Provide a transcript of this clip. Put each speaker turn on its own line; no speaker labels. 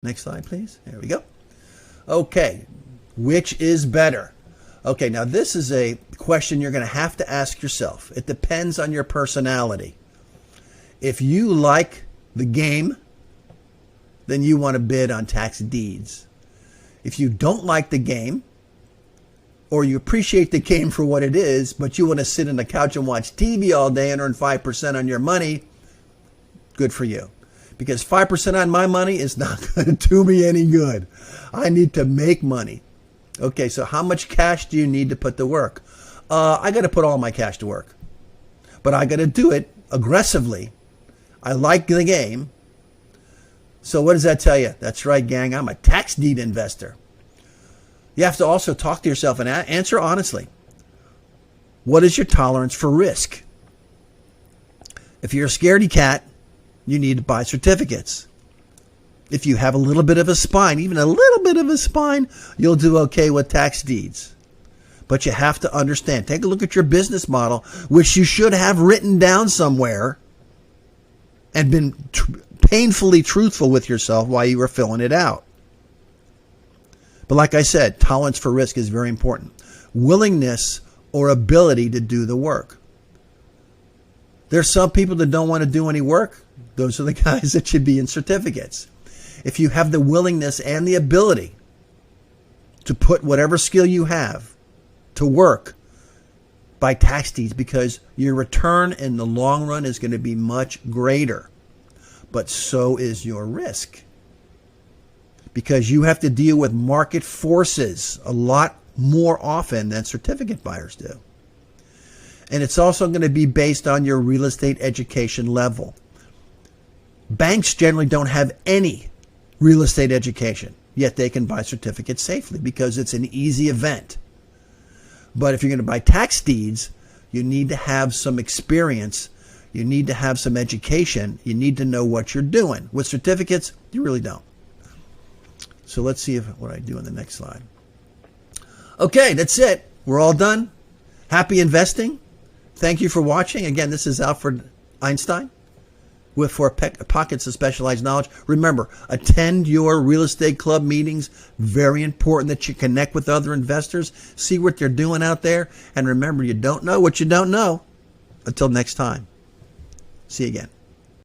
Next slide, please. There we go. Okay, which is better? Okay, now this is a question you're going to have to ask yourself. It depends on your personality. If you like the game, then you want to bid on tax deeds. If you don't like the game, or you appreciate the game for what it is, but you want to sit on the couch and watch TV all day and earn 5% on your money, good for you. Because 5% on my money is not going to do me any good. I need to make money. Okay, so how much cash do you need to put to work? I got to put all my cash to work. But I got to do it aggressively. I like the game. So what does that tell you? That's right, gang. I'm a tax deed investor. You have to also talk to yourself and answer honestly. What is your tolerance for risk? If you're a scaredy cat, you need to buy certificates. If you have a little bit of a spine, even a little bit of a spine, you'll do okay with tax deeds. But you have to understand, take a look at your business model, which you should have written down somewhere and been painfully truthful with yourself while you were filling it out. But like I said, tolerance for risk is very important. Willingness or ability to do the work. There's some people that don't want to do any work. Those are the guys that should be in certificates. If you have the willingness and the ability to put whatever skill you have to work, buy tax deeds, because your return in the long run is going to be much greater. But so is your risk. Because you have to deal with market forces a lot more often than certificate buyers do. And it's also going to be based on your real estate education level. Banks generally don't have any real estate education, yet they can buy certificates safely because it's an easy event. But if you're going to buy tax deeds, you need to have some experience. You need to have some education. You need to know what you're doing. With certificates, you really don't. So let's see what I do in the next slide. Okay, that's it. We're all done. Happy investing. Thank you for watching. Again, this is Alfred Einstein with For Pockets of Specialized Knowledge. Remember, attend your real estate club meetings. Very important that you connect with other investors. See what they're doing out there. And remember, you don't know what you don't know. Until next time. See you again.